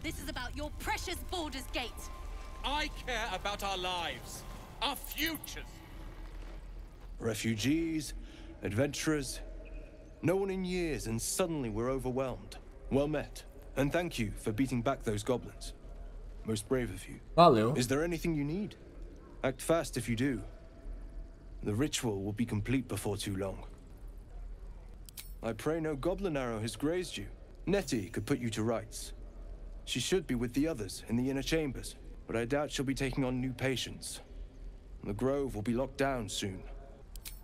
This is about your precious Baldur's Gate. I care about our lives, our futures. Refugees, adventurers, no one in years, and suddenly we're overwhelmed. Well met, and thank you for beating back those goblins. Most brave of you. Valeu. Is there anything you need? Act fast if you do. The ritual will be complete before too long. I pray no goblin arrow has grazed you. Nettie could put you to rights. She should be with the others in the inner chambers, but I doubt she'll be taking on new patients. The grove will be locked down soon.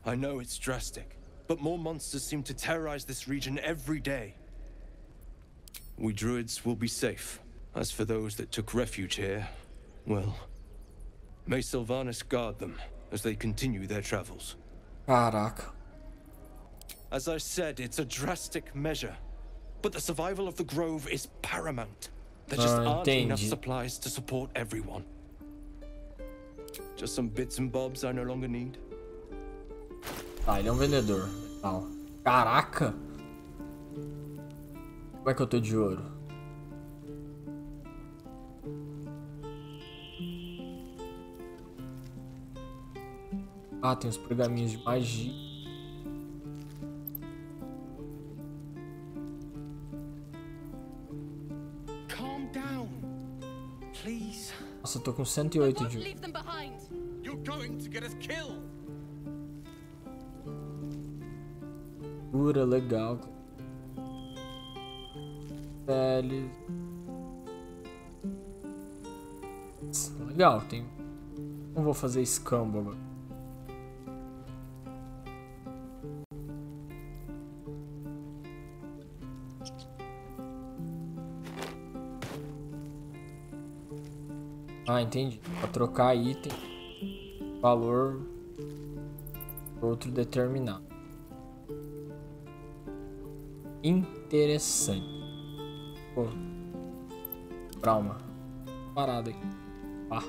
I know it's drastic, but more monsters seem to terrorize this region every day. We druids will be safe. As for those that took refuge here, well, may Sylvanas guard them as they continue their travels. Caraca. As I said, it's a drastic measure, but the survival of the grove is paramount. There just aren't enough supplies to support everyone. Just some bits and bobs I no longer need. Tá, ele é um vendedor. Legal. Caraca! Como é que eu tô de ouro? Ah, tem os pergaminhos de magia. Calm down, please. Nossa, eu tô com 108 de ouro. You're going to get us killed. Cura, legal. Pele. Legal, tem. Não vou fazer escambo agora. Ah, entendi. Para trocar item, valor outro determinado. Interessante. Pô. Trauma. Parada aqui. Ah,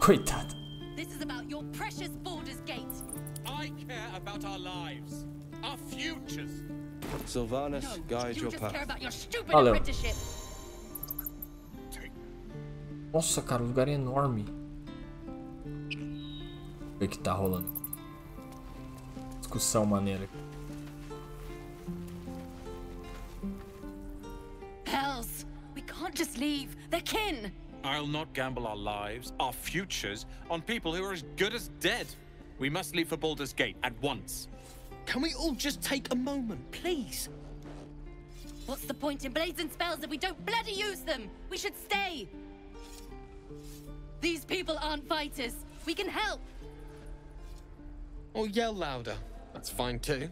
coitado. This is about your precious Baldur's Gate. I care about our lives, our futures. Sylvanas, guide You your just path. care about your stupid Valeu. apprenticeship. Nossa, cara, o lugar é enorme. O que tá rolando? Discussão maneira. Hells, we can't just leave. They're kin. I'll not gamble our lives, our futures, on people who are as good as dead. We must leave for Baldur's Gate at once. Can we all just take a moment, please? What's the point in blades and spells if we don't bloody use them? We should stay. These people aren't fighters. We can help. Or yell louder. That's fine too.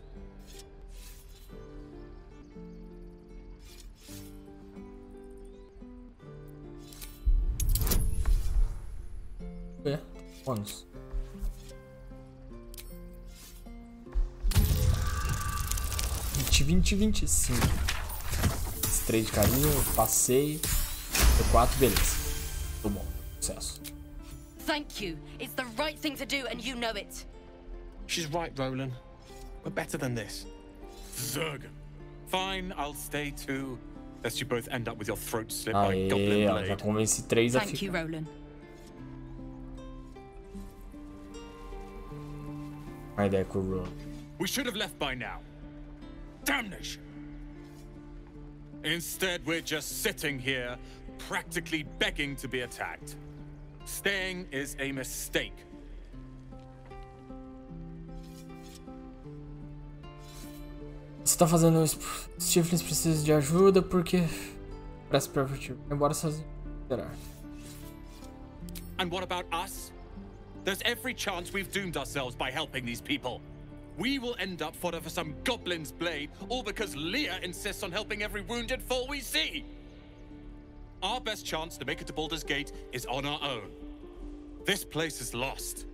É, bônus. Vinte, 25. Esse 3 de carinho, passei. 4, beleza. Tô bom. Sucesso. Thank you. It's the right thing to do, and you know it. She's right, Roland. We're better than this. Zerg. Fine, I'll stay too. Lest you both end up with your throat slit by Aê, goblin ó, já blade. convenci 3 a Thank you, ficar. Roland. Uma ideia com o Roland. We should have left by now. Damnation. Instead, we're just sitting here, practically begging to be attacked. Staying is a mistake. Você tá fazendo isso. Os tieflings precisam de ajuda porque parece perfeito. Embora sozinho. Será? And what about us? There's every chance we've doomed ourselves by helping these people. We will end up fodder for some goblin's blade, all because Leah insists on helping every wounded foe we see. Our best chance to make it to Baldur's Gate is on our own. This place is lost.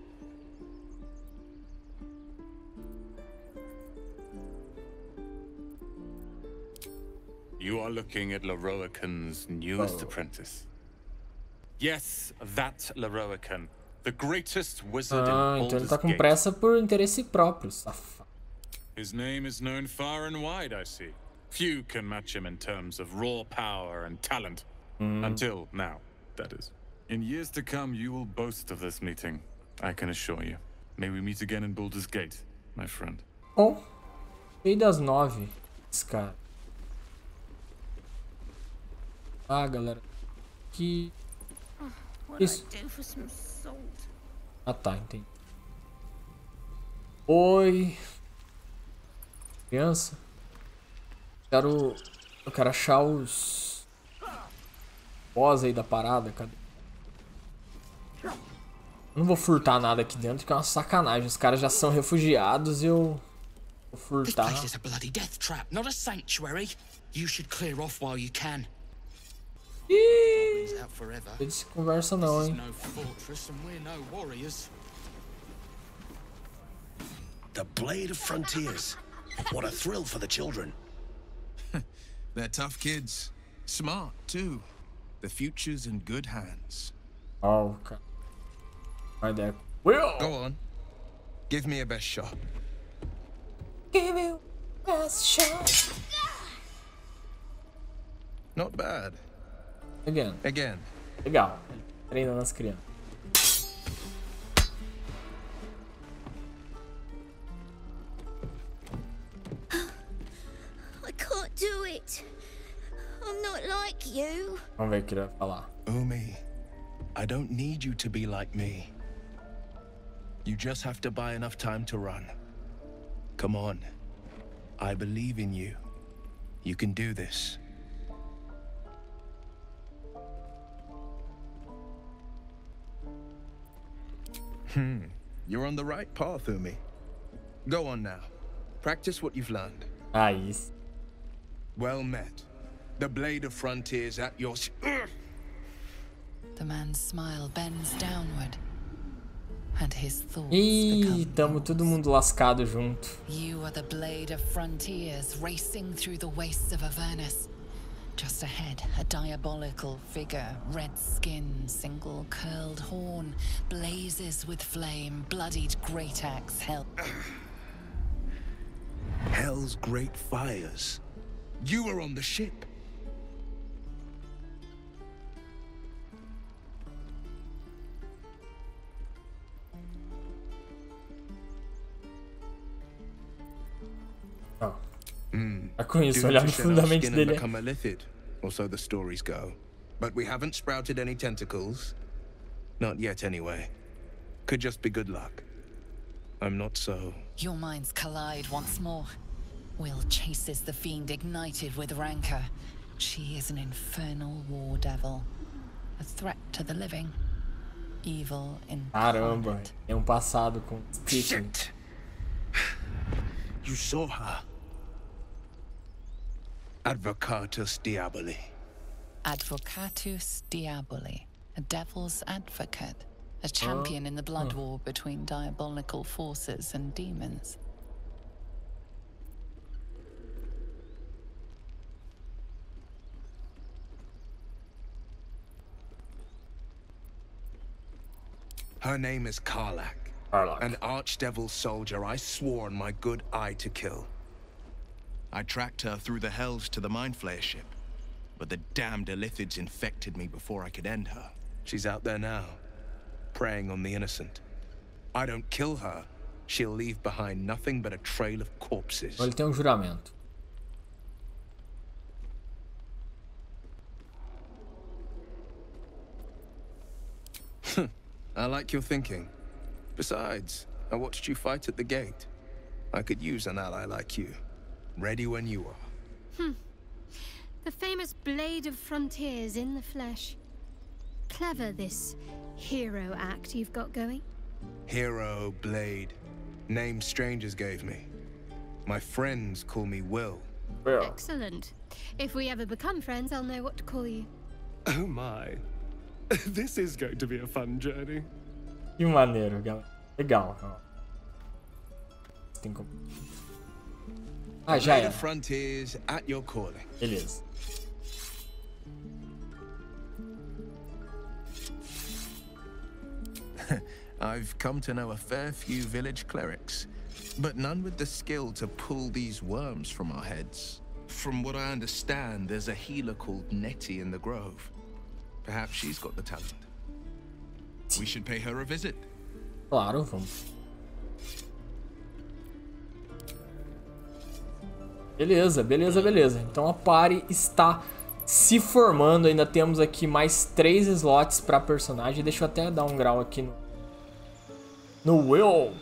You are looking at Leroican's newest apprentice. Yes, that Leroican. the greatest wizard in Ah, então ele Baldur's tá com Gate. pressa por interesse próprio, safado. His name is known far and wide, I see. Few can match him in terms of raw power and talent. Until now, that is. In years to come, you will boast of this meeting, I can assure you. May we meet again in Baldur's Gate, my friend. Bom, veio das 9, esse cara. Ah, galera. Que... Isso. Ah, tá, entendi. Oi. Criança. Eu quero achar os... boss aí da parada, cadê? Eu não vou furtar nada aqui dentro, que é uma sacanagem. Os caras já são refugiados e eu... vou furtar. This place is a bloody death trap, not a sanctuary. You should clear off while you can. Ih, Out forever. eles conversam não, This is hein? no fortress and we're no warriors. The Blade of Frontiers. What a thrill for the children. They're tough kids. Smart, too. The future's in good hands. Oh, cara. Vai there. Will! Go on. Give me a best shot. Give you best shot. Not bad. Again. Again. Legal. Treinando as crianças. I can't do it. I'm not like you. Vamos ver o que ele vai falar. Umi, I don't need you to be like me. You just have to buy enough time to run. Come on. I believe in you. You can do this. You're on the right path, Umi. Go on now. Practice what you've learned. Ah, isso. Well met. The Blade of Frontiers at your... The man's smile bends downward, and his thoughts Ih, become tamo yours. todo mundo lascado junto. You are the Blade of Frontiers racing through the wastes of Avernus. Just ahead, a diabolical figure, red skin, single curled horn, blazes with flame, bloodied great axe held. Hell's great fires. You were on the ship. Ó. Tá com isso, olhar no fundamento dele. Become a lithid, or so the stories go. But we haven't sprouted any tentacles. Not yet, anyway. Could just be good luck. I'm not so... Your minds collide once more. Will chases the fiend ignited with rancor. She is an infernal war devil. A threat to the living. Evil Caramba, incarnate. tem passado com tiefling. Shit! You saw her. Advocatus Diaboli. Advocatus Diaboli. A devil's advocate. A champion in the blood war between diabolical forces and demons. Her name is Karlach. An archdevil soldier I swore on my good eye to kill. I tracked her through the hells to the Mind Flayer ship, but the damned Illithids infected me before I could end her. She's out there now, preying on the innocent. I don't kill her, she'll leave behind nothing but a trail of corpses. Ele tem juramento. I like your thinking. Besides, I watched you fight at the gate. I could use an ally like you. Ready when you are. The famous Blade of Frontiers in the flesh. Clever, this hero act you've got going. Hero, Blade. Name strangers gave me. My friends call me Will. Excellent. If we ever become friends, I'll know what to call you. Oh my. This is going to be a fun journey. Que maneiro, galera. Legal. Ó. Tem como... Ah, já Blade é. of Frontiers at your calling. Beleza. I've come to know a fair few village clerics, but none with the skill to pull these worms from our heads. From what I understand, there's a healer called Nettie in the grove. Perhaps she's got the talent. We should pay her a visit. Claro, vamos. Beleza, beleza, beleza. Então a party está se formando. Ainda temos aqui mais 3 slots para personagem. Deixa eu até dar um grau aqui no Will.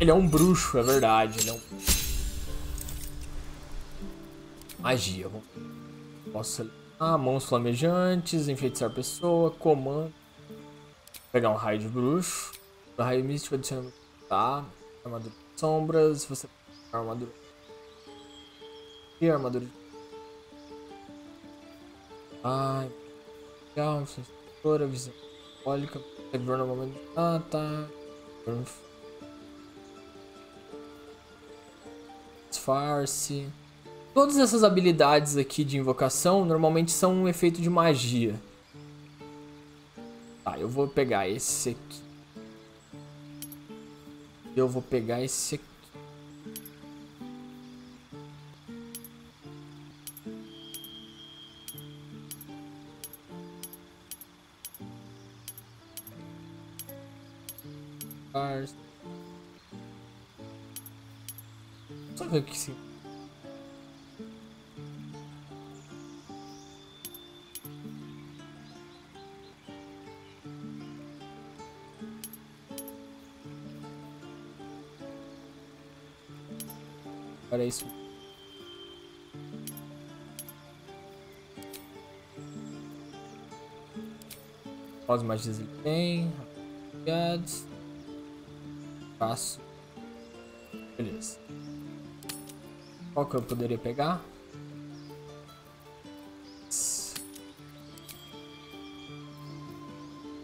Ele é um bruxo, é verdade. Ele é um... Magia. Posso... mãos flamejantes, enfeitiçar pessoa, comando. Pegar um raio de bruxo. O raio místico adiciona... Tá. Armadura de sombras. Você... Armadura... E armadura de... Legal. Influenciadora, visão simbólica. Segura no momento... tá. Disfarce. Todas essas habilidades aqui de invocação normalmente são um efeito de magia. Tá, eu vou pegar esse aqui. Eu vou pegar esse aqui. Só ver aqui sim. Era isso. Quais magias ele tem? Obrigados. Passo. Beleza. Qual que eu poderia pegar?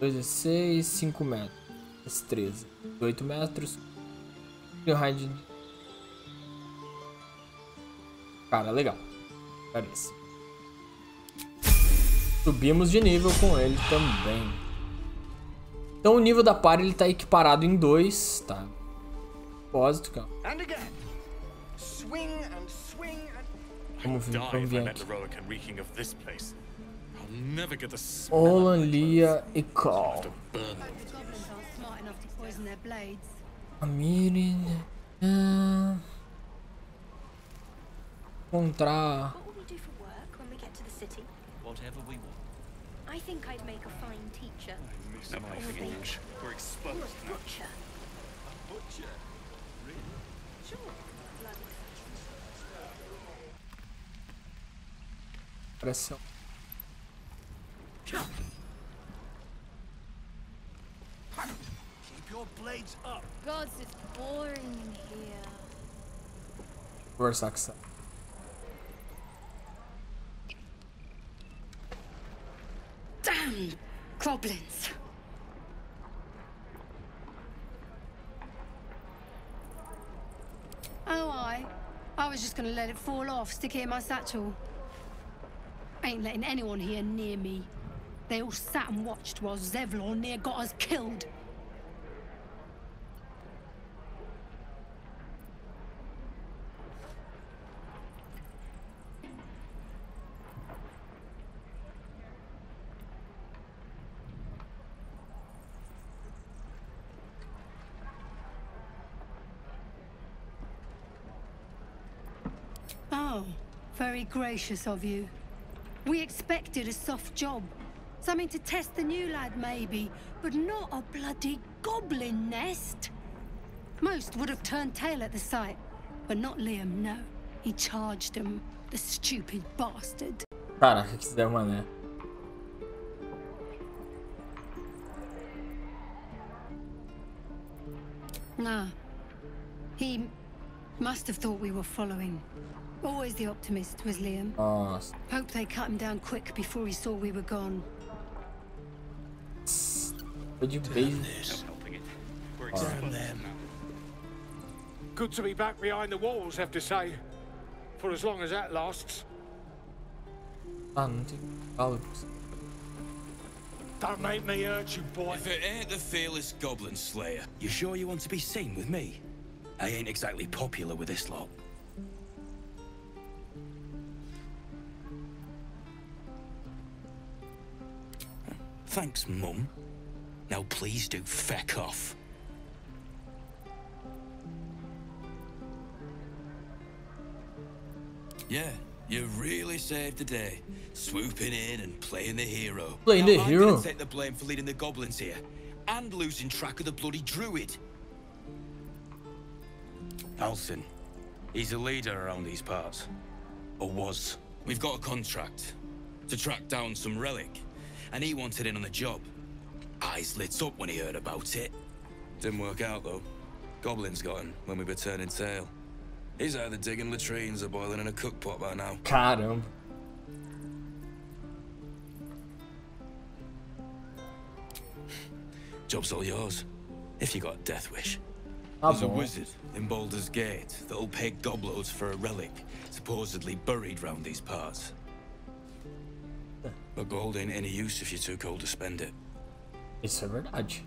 2d6, 5 metros. 13. 8 metros. E o raio de... Cara, legal. Parece. Subimos de nível com ele também. Então o nível da party ele tá equiparado em 2, tá? Depósito, cara. Vamos vir aqui. Olan, Lia e Call. Amirin. Encontrar. Whatever we want. I think I'd make a fine teacher. No, my forge. We're exposed now. Butcher. A butcher? Really? Sure. Pressão. Keep your blades up. Gods, it's boring in here. Conversar com essa. Damn goblins! Oh, I was just gonna let it fall off, stick it in my satchel. Ain't letting anyone here near me. They all sat and watched while Zevlor near got us killed. Oh, very gracious of you. We expected a soft job. Something to test the new lad, maybe, but not a bloody goblin nest. Most would have turned tail at the sight, but not Liam, no. He charged them, the stupid bastard. Caraca, que se der mané. Nah. He must have thought we were following. Always the optimist was Liam. Nossa. Hope they cut him down quick before he saw we were gone. Foi de base. Good to be back behind the walls, have to say. For as long as that lasts. Ah, não tem fala. Don't make me hurt you, boy. If it ain't the fearless goblin slayer. You sure you want to be seen with me? I ain't exactly popular with this lot. Thanks, Mum. Now please do feck off. Yeah, you really saved the day. Swooping in and playing the hero. Playing the now, hero? I'm gonna take the blame for leading the goblins here. And losing track of the bloody druid. Alcin. He's a leader around these parts. Or was. We've got a contract to track down some relic. And he wanted in on the job. Eyes lit up when he heard about it. Didn't work out, though. Goblins got him when we were turning tail. He's either digging latrines or boiling in a cookpot by now. Caramba. Job's all yours, if you got a death wish. Ah, There's a bom. wizard in Baldur's Gate that'll pay gobloads for a relic supposedly buried round these parts. But gold ain't any use if you're too cold to spend it. Isso é verdade.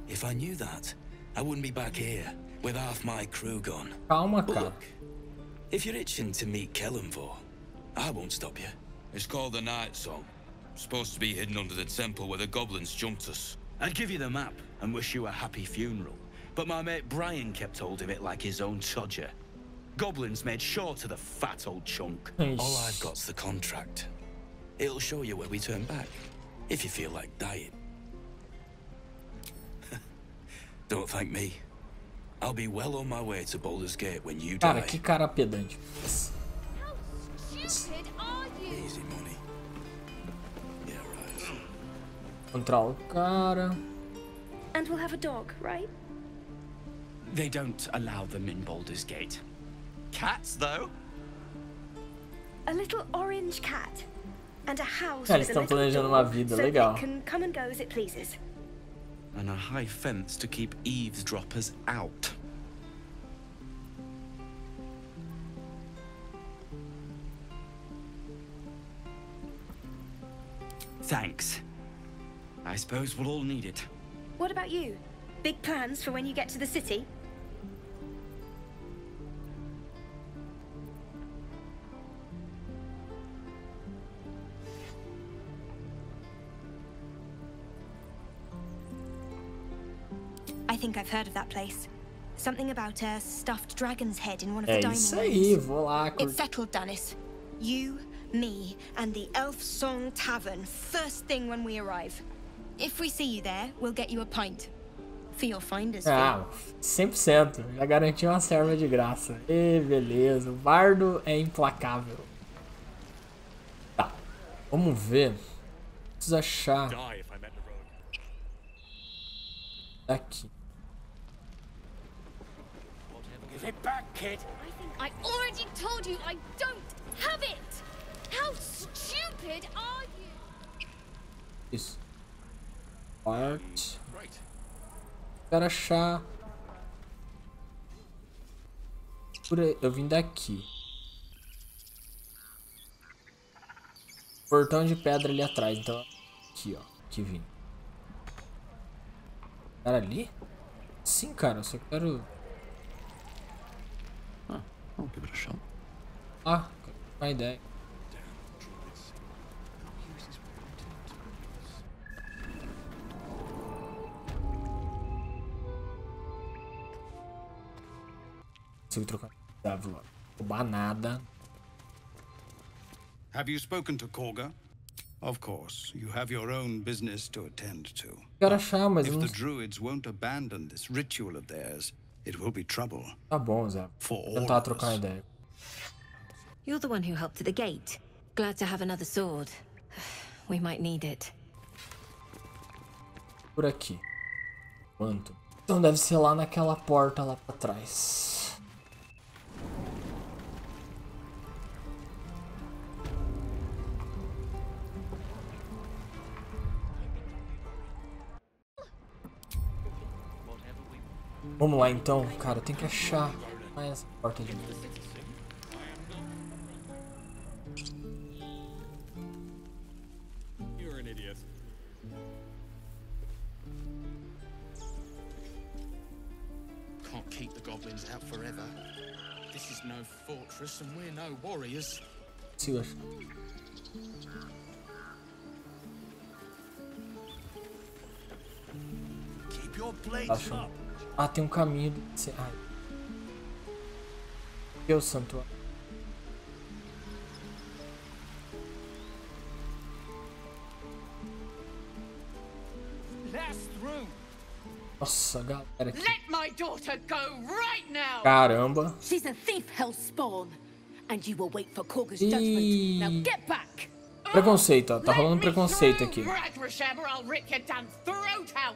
If I knew that, I wouldn't be back here with half my crew gone. Calma, But cara. look, if you're itching to meet Kellenvor, I won't stop you. It's called the Night Song. Supposed to be hidden under the temple where the goblins jumped us. I'd give you the map and wish you a happy funeral. But my mate Brian kept hold of it like his own todger. Goblins made sure to the fat old chunk. All I've got's the contract. It'll show you where we turn back, if you feel like dying. Don't thank me. I'll be well on my way to Baldur's Gate when you Cara, die. que cara pedante. Stupid are you? Easy money. Yeah, right. Encontrar o cara. And we'll have a dog, right? They don't allow them in Baldur's Gate. Cats, though? A little orange cat. And a house Cara, eles with a estão little planejando door uma vida so legal. it can come and go as it pleases. And a high fence to keep eavesdroppers out. Thanks. I suppose we'll all need it. What about you? Big plans for when you get to the city? I think I've heard of that place. Something about a stuffed dragon's head in one of the É dining isso rooms. aí, vou lá. It's settled, Dennis. You, me, and the Elf Song Tavern first thing when we arrive. If we see you there, we'll get you a pint. For your finder's fee. Ah, 100%. Já garanti uma serva de graça. E beleza. O bardo é implacável. Tá. Vamos ver. Preciso achar. Aqui. Give it back, kid. I already told you I don't have it! How stupid are you? Isso. Art. Quero achar. Por aí. Eu vim daqui. Portão de pedra ali atrás. Então. Aqui, ó. Aqui vim. Era ali? Sim, cara. Eu só quero. Vamos give it a shot. Ah, uma ideia. Consigo trocar. Não roubar nada. Have you spoken to Korga? Of course, you have your own business to attend to. Quero achar, mas eu If não. the druids won't abandon this ritual of theirs, it will be trouble. Tá bom, Zé. For Vou all tentar of trocar uma ideia. You're the one who helped at the gate. Glad to have another sword. We might need it. Por aqui. Quanto? Então deve ser lá naquela porta lá pra trás. Vamos lá então, cara, tem que achar mais essa porta de novo. idiot. Can't keep the goblins out forever. This is no fortress and we're no warriors. Siga. Keep your blades up. Ah, tem um caminho. Ai. Que é o santuário? Nossa, galera aqui. Let my daughter go right now. Caramba. She's a thief hellspawn, and you will wait for Korga's judgment. Now get back. Preconceito, ó. Tá rolando preconceito aqui. I'll rip your damn throat out.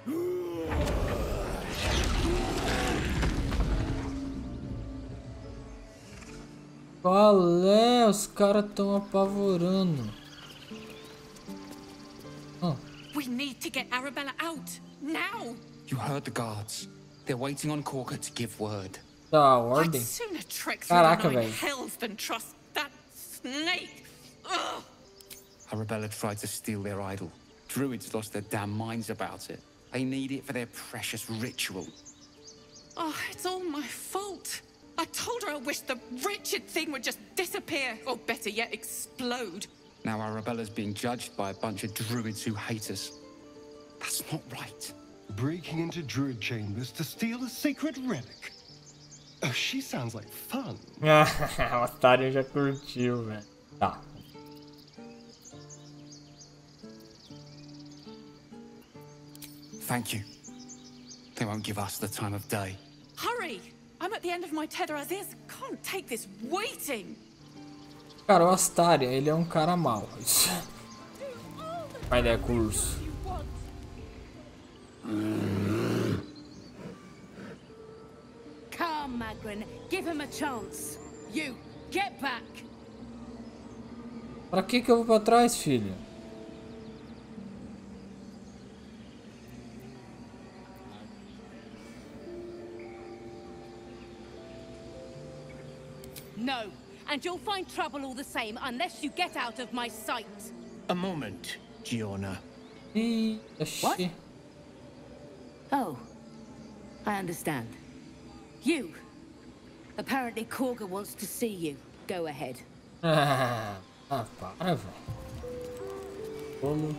Qual é? Os caras tão apavorando. We need to get Arabella out now. You heard the guards. They're waiting on Korga to give word. Tá, ordem. Caraca, velho. Hells than trust that snake. Arabella tried to steal their idol. Druids lost their damn minds about it. They need it for their precious ritual. Oh, it's all my fault. I told her I wished the wretched thing would just disappear, or better yet, explode. Now Arabella's being judged by a bunch of druids who hate us. That's not right. Breaking into druid chambers to steal a sacred relic. Oh, she sounds like fun. O otário já curtiu, velho. Tá. Thank you. They won't give us the time of day. Hurry! I'm at the end of my tether as is. Can't take this waiting. Cara, o Astaria, ele é um cara mau. Mas é curso. Come, Magrin. Give him a chance. You, get back. Pra que eu vou pra trás, filho? No, and you'll find trouble all the same unless you get out of my sight. A moment, Giona. What? Oh, I understand. You. Apparently Korga wants to see you. Go ahead. Para, velho. Vamos.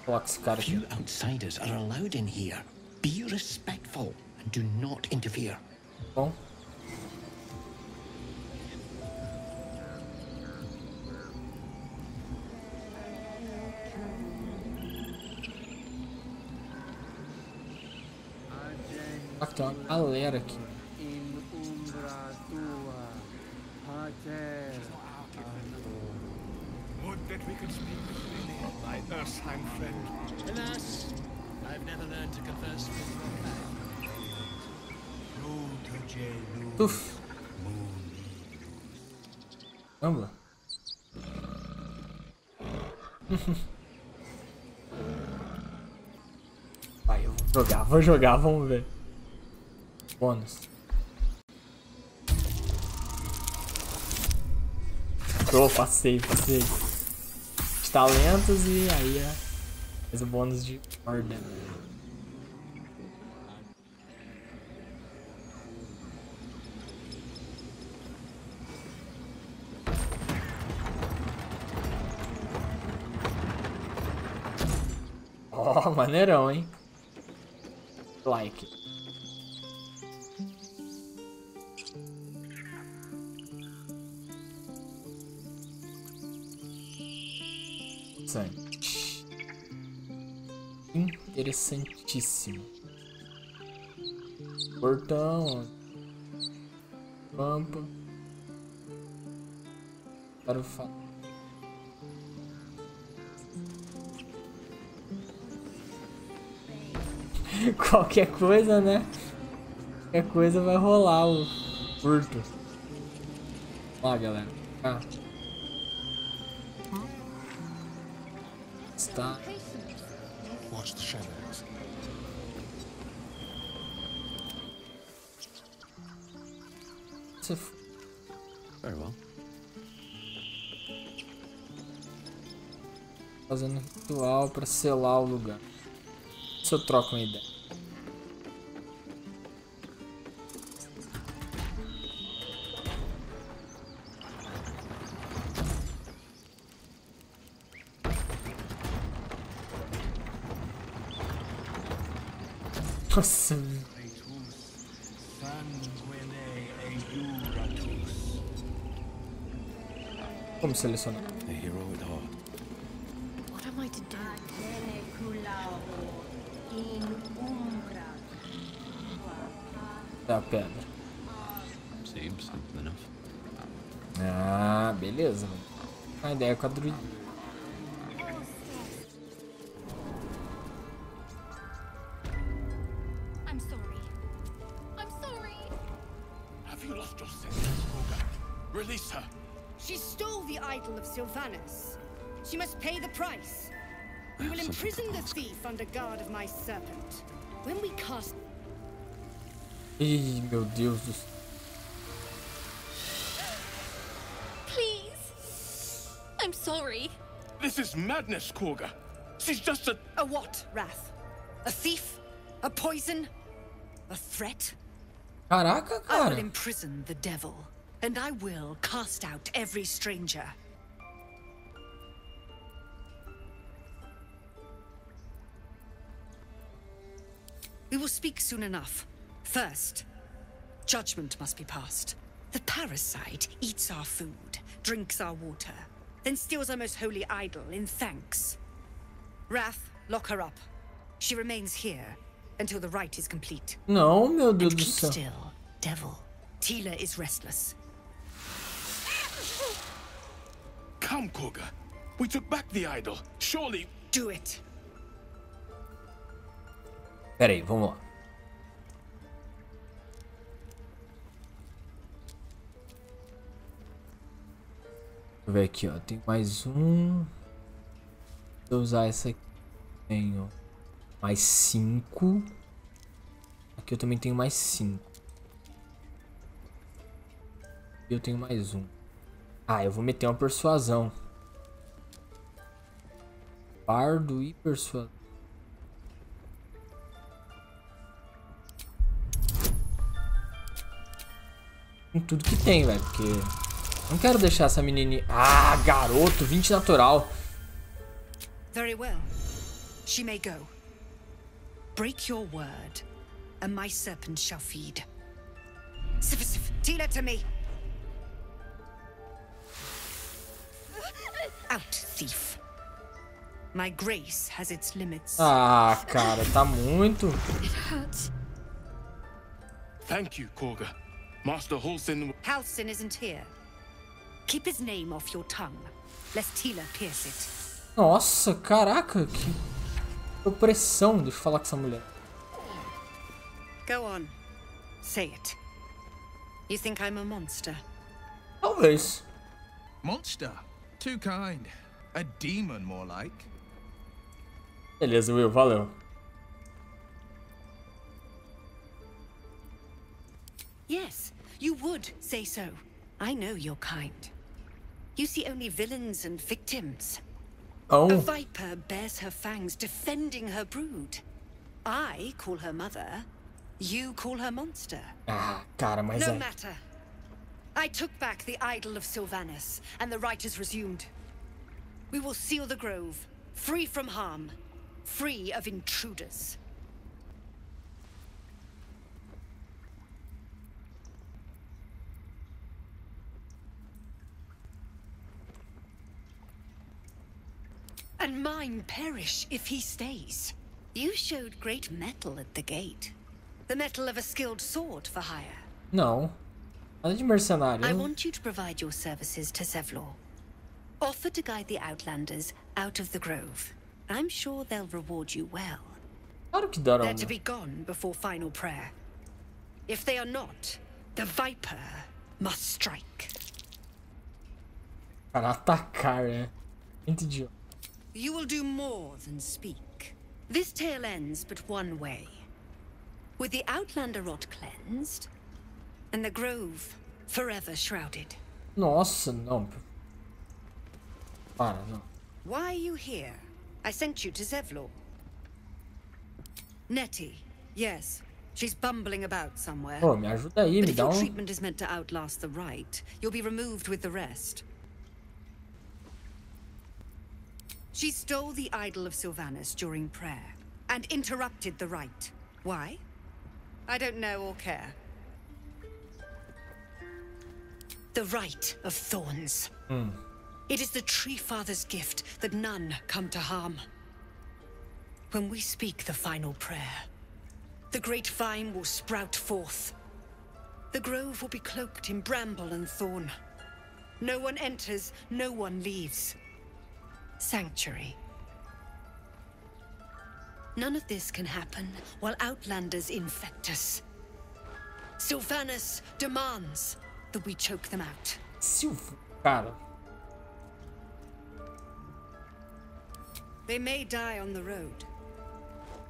Coloca esse cara aqui. Few outsiders are allowed in here. Be respectful and do not interfere. Bom. Ah, tem uma galera aqui. Would that we could speak freely, my Earthheim friend. Alas, I've never learned to converse with your kind. Uf. Vamos. Vai, eu vou jogar, vamos ver. Bônus. Oh, passei. Os talentos e aí faz o bônus de ordem. Oh, maneirão, hein? Like. Interessantíssimo. Portão. Pampa. Para o qualquer coisa, né? Qualquer coisa vai rolar o furto. Ó, galera. Ah. Está. Watch the shadows. Very well. Fazendo ritual pra selar o lugar. Se eu troco uma ideia. Nossa. Como selecionar? What am I to do? É a pedra. Seems simple enough. Ah, beleza. A ideia com a druida. I'm sorry. I'm sorry. Have you lost your senses, Morgan? Release her. She stole the idol of Sylvanus. She must pay the price. We will imprison the thief under guard of my serpent. When we cast... Ih, meu Deus do céu. Please. I'm sorry. This is madness, Korga. She's just a... A what, Wrath? A thief? A poison? A threat? Caraca, I will cara. imprison the devil, and I will cast out every stranger. We will speak soon enough. First, judgment must be passed. The parasite eats our food, drinks our water, then steals our most holy idol in thanks. Wrath, lock her up. She remains here until the rite is complete. Não, meu Deus And do keep céu. still, devil. Tila is restless. Come, Korga. We took back the idol. Surely... Do it. Pera aí, vamos lá. Deixa eu ver aqui, ó. Tem mais um. Se eu usar essa aqui, tenho mais 5. Aqui eu também tenho mais 5. E eu tenho mais um. Ah, eu vou meter uma persuasão. Bardo e persuasão. Com tudo que tem, velho, porque não quero deixar essa menininha... Ah, garoto, 20 natural. Very well. She may go. Break your word, and my serpent shall feed. Sif, Tila to me. Out, thief. My grace has its limits. Ah, cara, tá muito... It hurts. Thank you, Korga. Master Halsin... Halsin isn't here. Keep his name off your tongue, lest Tila pierce it. Nossa, caraca, que opressão. Deixa eu falar com essa mulher. Go on. Say it. You think I'm a monster? Talvez. Monster? Too kind. A demon, more like. Beleza, Will, valeu. Yes, you would say so. I know your kind. You see only villains and victims. Oh. A viper bears her fangs defending her brood. I call her mother. You call her monster. Ah, cara, mas No é... matter. I took back the idol of Sylvanus, and the rite is resumed. We will seal the grove, free from harm, free of intruders. And mine perish if he stays. You showed great mettle at the gate. The mettle of a skilled sword for hire. Não. Nada de mercenário. I want you to provide your services to Zevlor. Offer to guide the Outlanders out of the grove. I'm sure they'll reward you well. Claro que darão. They're to be gone before final prayer. If they are not, the Viper must strike. Para atacar, né? Muito idiota. You will do more than speak. This tale ends but one way. With the Outlander rot cleansed, and the grove forever shrouded. Nossa, não. Para, não. Why are you here? I sent you to Zevlor. Nettie, yes. She's bumbling about somewhere. Oh, me ajuda aí, But me if dá your um... treatment is meant to outlast the rite, you'll be removed with the rest. She stole the idol of Sylvanus during prayer and interrupted the rite. Why? I don't know or care. The Rite of Thorns. It is the Tree Father's gift that none come to harm. When we speak the final prayer, the great vine will sprout forth. The grove will be cloaked in bramble and thorn. No one enters, no one leaves. Sanctuary. None of this can happen while Outlanders infect us. Sylvanus demands that we choke them out. Cara. They may die on the road.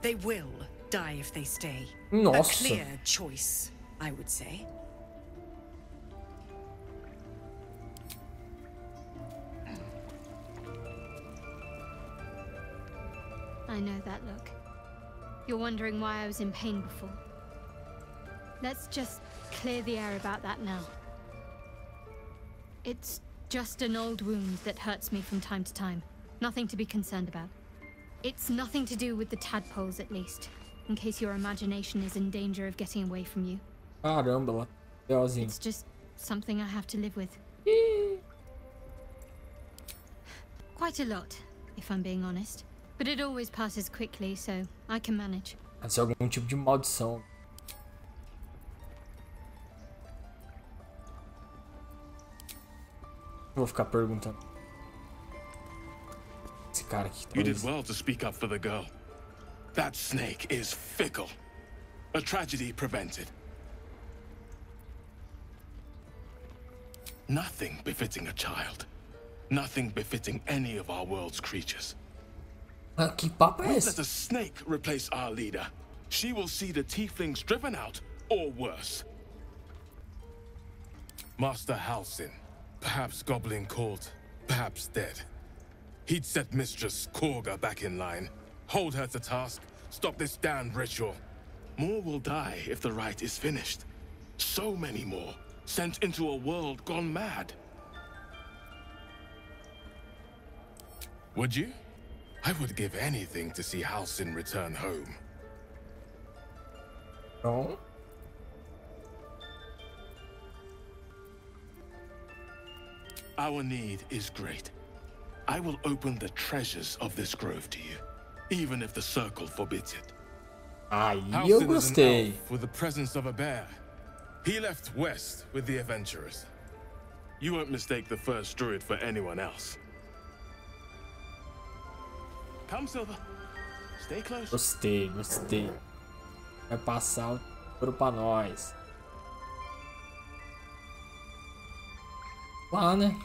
They will die if they stay. Nossa. A clear choice, I would say. I know that look. You're wondering why I was in pain before. Let's just clear the air about that now. It's just an old wound that hurts me from time to time. Nothing to be concerned about. It's nothing to do with the tadpoles, at least. In case your imagination is in danger of getting away from you. Caramba, legalzinho. It's just something I have to live with. Quite a lot, if I'm being honest. But it always passes quickly, so I can manage. Deve ser algum tipo de maldição. Vou ficar perguntando. Esse cara aqui. You did well to speak up for the girl. That snake is fickle. A tragedy prevented. Nothing befitting a child. Nothing befitting any of our world's creatures. Que papo é esse? Let a snake replace our leader. She will see the tieflings driven out, or worse. Master Halsin, perhaps goblin caught, perhaps dead. He'd set Mistress Korga back in line, hold her to task, stop this damned ritual. More will die if the rite is finished. So many more, sent into a world gone mad. Would you? I would give anything to see Halsin return home. No. Our need is great. I will open the treasures of this grove to you, even if the circle forbids it. Aí eu Halsin is an gostei. elf with the presence of a bear. He left west with the adventurers. You won't mistake the first druid for anyone else. Come, Silver. Stay close. Gostei, gostei. Vai passar o ouro pra nós. Lá, né?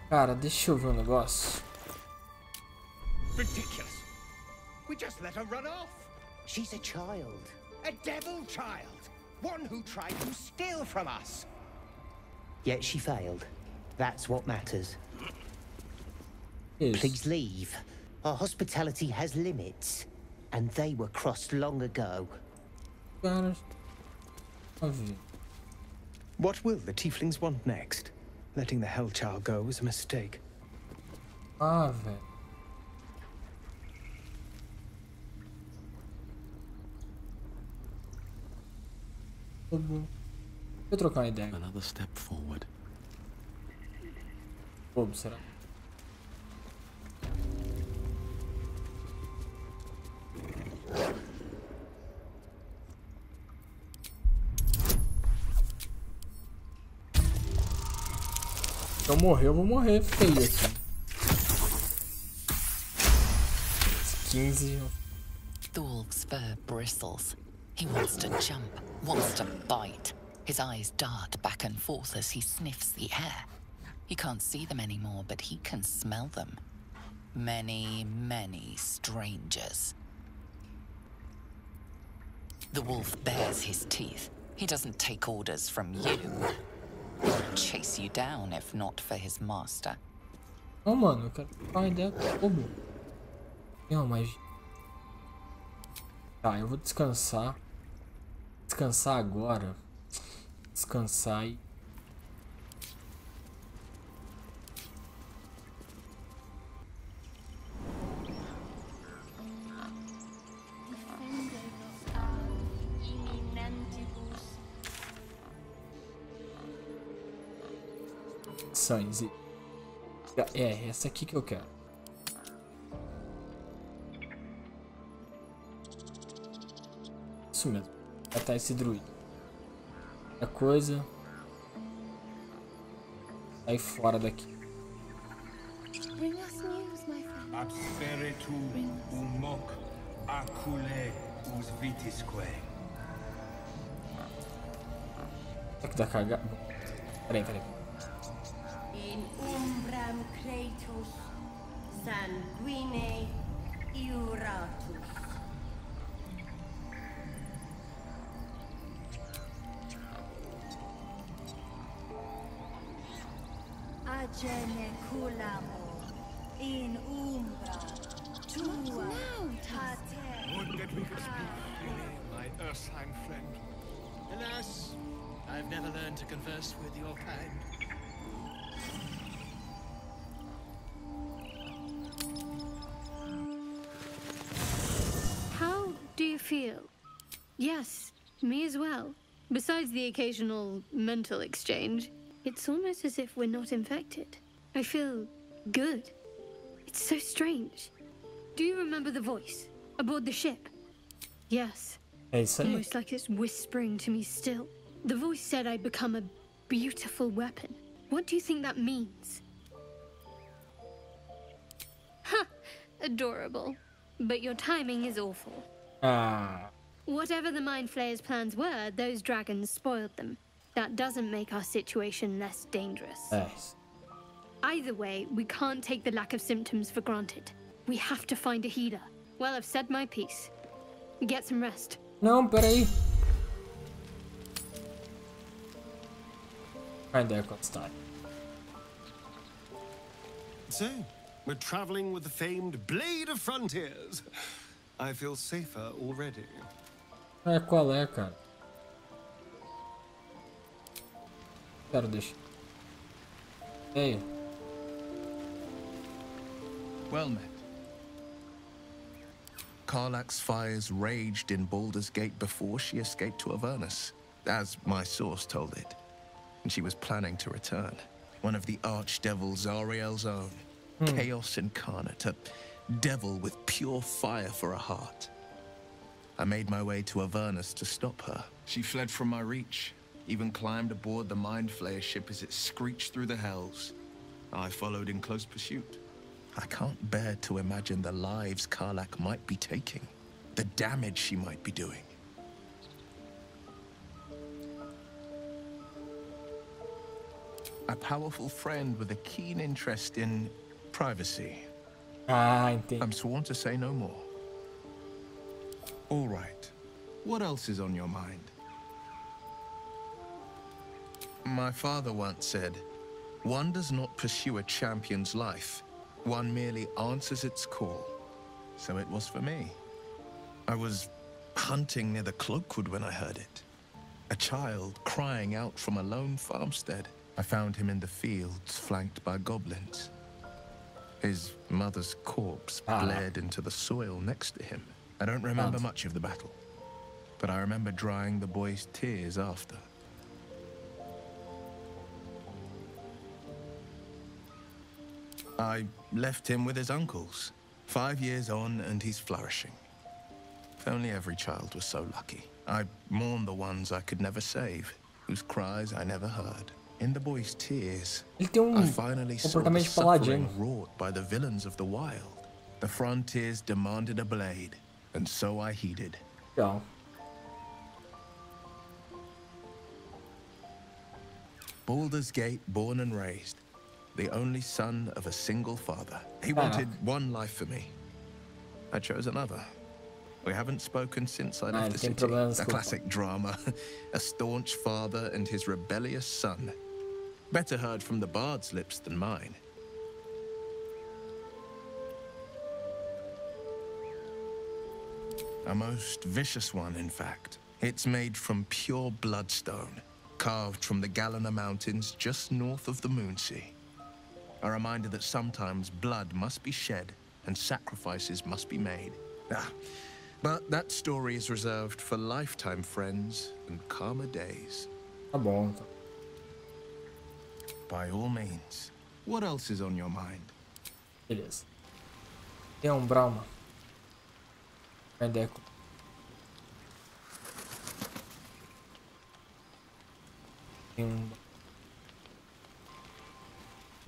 Cara, deixa eu ver um negócio. Ridiculous. We just let her run off. She's a child. A devil child. One who tried to steal from us. Yet she failed. That's what matters. Yes. Please leave. Our hospitality has limits, and they were crossed long ago. What will the tieflings want next? Letting the Hellchild go was a mistake. Ah, velho. Deixa eu trocar uma ideia. Another step forward. Vou observar. Se eu morrer, eu vou morrer feio aqui. 15. The wolf's fur bristles. He wants to jump, wants to bite. His eyes dart back and forth as he sniffs the air. He can't see them anymore, but he can smell them. Many, many strangers. The wolf bares his teeth. He doesn't take orders from you. He'd chase you down if not for his master. Oh, mano, eu quero trocar uma ideia com o Bobo. Não, mas... Tá, eu vou descansar. Descansar agora. Descansar e... Ações e... É, essa aqui que eu quero. Isso mesmo. Matar esse druida. A coisa... Sai fora daqui. Bring us news, my friend. Absperitu umok acule us vitisque. Será que dá cagada? Peraí. In umbram creatus sanguine iuratus. Ageneculamo in umbra tua tater. Would that we could speak freely, my Ursine friend. Alas, I've never learned to converse with your kind. How do you feel? Yes, me as well. Besides the occasional mental exchange, it's almost as if we're not infected. I feel good. It's so strange. Do you remember the voice aboard the ship? Yes. Hey, say. Almost like it's whispering to me still. The voice said I'd become a beautiful weapon. What do you think that means? Ha! Adorable. But your timing is awful. Ah. Whatever the Mind Flayer's plans were, those dragons spoiled them. That doesn't make our situation less dangerous. Yes. Either way, we can't take the lack of symptoms for granted. We have to find a healer. Well, I've said my piece. Get some rest. Não, peraí. Right there, Constant. So, we're traveling with the famed Blade of Frontiers. I feel safer already. É, qual é, cara? Quero deixar. Ei. Well met. Karlach's fires raged in Baldur's Gate before she escaped to Avernus, as my source told it. And she was planning to return. One of the archdevil Zariel's own. Chaos incarnate, a devil with pure fire for a heart. I made my way to Avernus to stop her. She fled from my reach, even climbed aboard the Mind Flayer ship as it screeched through the hells. I followed in close pursuit. I can't bear to imagine the lives Karlach might be taking, the damage she might be doing. A powerful friend with a keen interest in privacy. I'm sworn to say no more. All right. What else is on your mind? My father once said, one does not pursue a champion's life. One merely answers its call. So it was for me. I was hunting near the Cloakwood when I heard it. A child crying out from a lone farmstead. I found him in the fields, flanked by goblins. His mother's corpse bled into the soil next to him. I don't remember much of the battle, but I remember drying the boy's tears after. I left him with his uncles. 5 years on, and he's flourishing. If only every child was so lucky. I mourn the ones I could never save, whose cries I never heard. In the boy's tears, I finally saw the suffering wrought by the villains of the wild. The frontiers demanded a blade, and so I heeded. Yeah. Baldur's Gate, born and raised. The only son of a single father. He wanted one life for me. I chose another. We haven't spoken since I left the city. A classic drama. A staunch father and his rebellious son. Better heard from the bard's lips than mine. A most vicious one, in fact. It's made from pure bloodstone, carved from the Galena Mountains just north of the Moonsea. A reminder that sometimes blood must be shed and sacrifices must be made. But that story is reserved for lifetime friends and calmer days. Tá bom. By all means. What else is on your mind? Beleza. Tem um Brauma. Mendeco.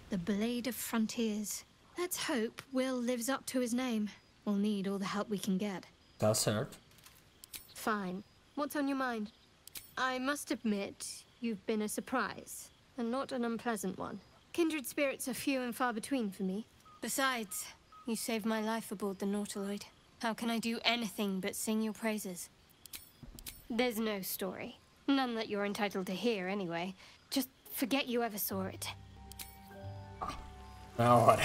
The Blade of Frontiers. Let's hope Will lives up to his name. We'll need all the help we can get. Tá certo. Fine. What's on your mind? I must admit, you've been a surprise, and not an unpleasant one. Kindred spirits are few and far between for me. Besides, you saved my life aboard the Nautiloid. How can I do anything but sing your praises? There's no story. None that you're entitled to hear, anyway. Just forget you ever saw it. Na hora.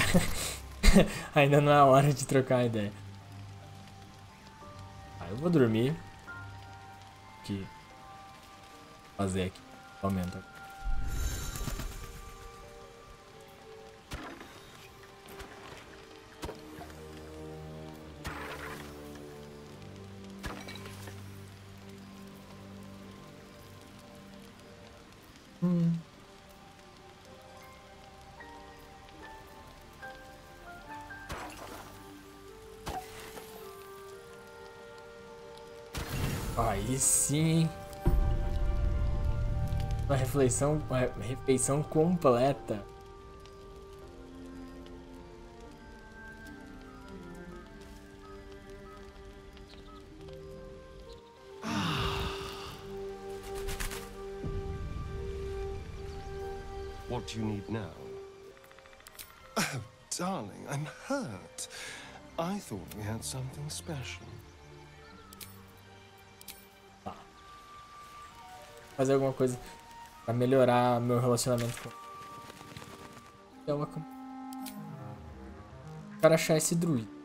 Ainda não é a hora de trocar ideia. Eu vou dormir. Aqui. Fazer aqui. Aumenta. Aí sim. Uma refeição completa. What do you need now? Oh, darling, I'm hurt. I thought we had something special. Fazer alguma coisa pra melhorar meu relacionamento com... Quero achar esse druida.